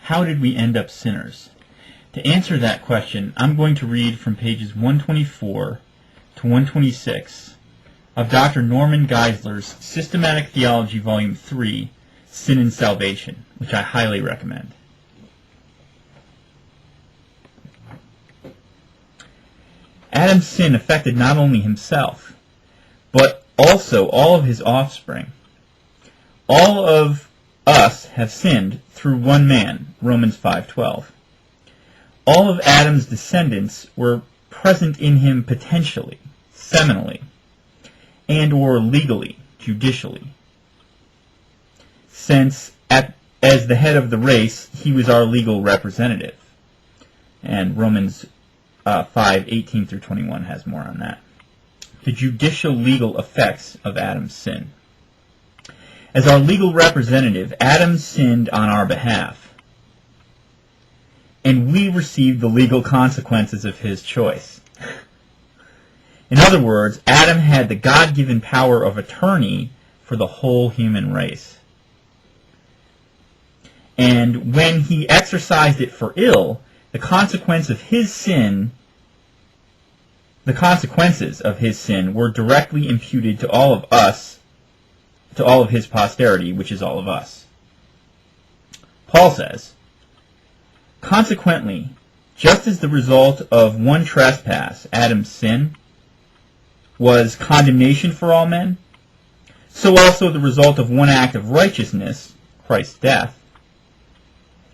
how did we end up sinners? To answer that question, I'm going to read from pages 124 to 126 of Dr. Norman Geisler's Systematic Theology, Volume 3, Sin and Salvation, which I highly recommend. Adam's sin affected not only himself, but also all of his offspring. All of us have sinned through one man, Romans 5:12. All of Adam's descendants were present in him potentially, seminally, and or legally, judicially. Since, as the head of the race, he was our legal representative. And Romans 5:18 through 21 has more on that. The judicial legal effects of Adam's sin. As our legal representative, Adam sinned on our behalf, and we received the legal consequences of his choice. In other words, Adam had the God-given power of attorney for the whole human race. And when he exercised it for ill, the consequences of his sin were directly imputed to all of us, to all of his posterity, which is all of us. Paul says, consequently, just as the result of one trespass, Adam's sin, was condemnation for all men, so also the result of one act of righteousness, Christ's death,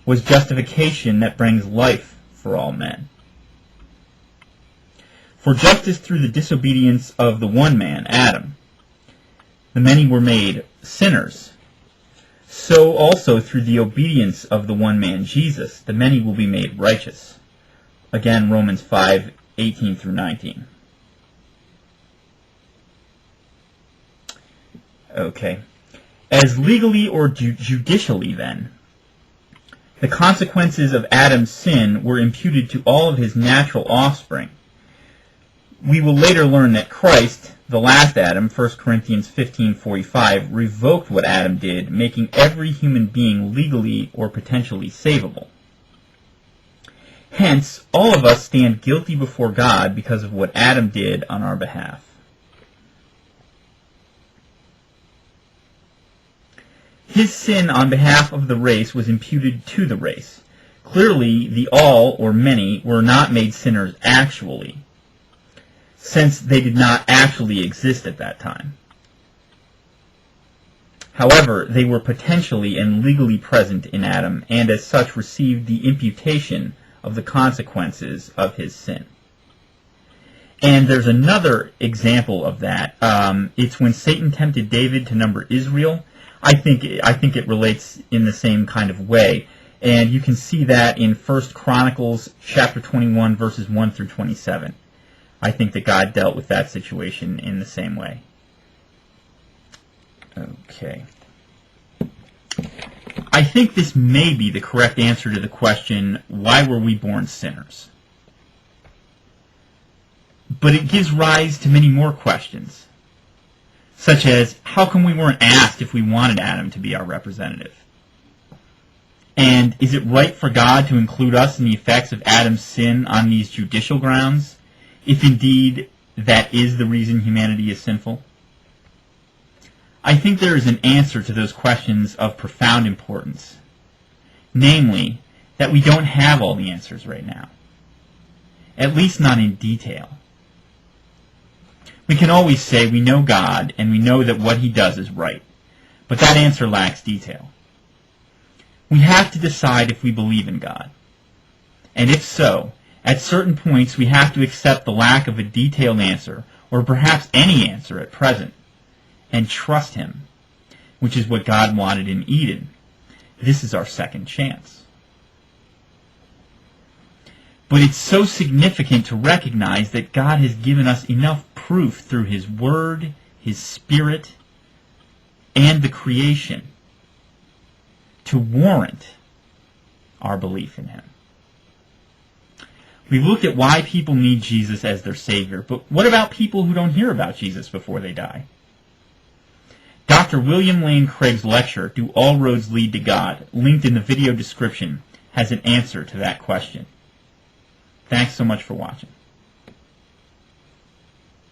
was justification that brings life for all men. For just as through the disobedience of the one man, Adam, the many were made sinners, so also through the obedience of the one man, Jesus, the many will be made righteous. Again, Romans 5:18 through 19. Okay. As legally or judicially, then, the consequences of Adam's sin were imputed to all of his natural offspring. We will later learn that Christ, the last Adam, 1 Corinthians 15:45, revoked what Adam did, making every human being legally or potentially savable. Hence, all of us stand guilty before God because of what Adam did on our behalf. His sin on behalf of the race was imputed to the race. Clearly, the all, or many, were not made sinners actually, since they did not actually exist at that time. However, they were potentially and legally present in Adam, and as such received the imputation of the consequences of his sin. And there's another example of that. It's when Satan tempted David to number Israel. I think it relates in the same kind of way. And you can see that in 1 Chronicles chapter 21, verses 1 through 27. I think that God dealt with that situation in the same way. Okay. I think this may be the correct answer to the question, why were we born sinners? But it gives rise to many more questions, such as, how come we weren't asked if we wanted Adam to be our representative? And is it right for God to include us in the effects of Adam's sin on these judicial grounds, if indeed that is the reason humanity is sinful? I think there is an answer to those questions of profound importance, namely, that we don't have all the answers right now, at least not in detail. We can always say we know God and we know that what he does is right, but that answer lacks detail. We have to decide if we believe in God, and if so, at certain points we have to accept the lack of a detailed answer, or perhaps any answer at present, and trust him, which is what God wanted in Eden. This is our second chance. But it's so significant to recognize that God has given us enough proof through his Word, his Spirit, and the creation to warrant our belief in him. We looked at why people need Jesus as their Savior, but what about people who don't hear about Jesus before they die? Dr. William Lane Craig's lecture, Do All Roads Lead to God, linked in the video description, has an answer to that question. Thanks so much for watching.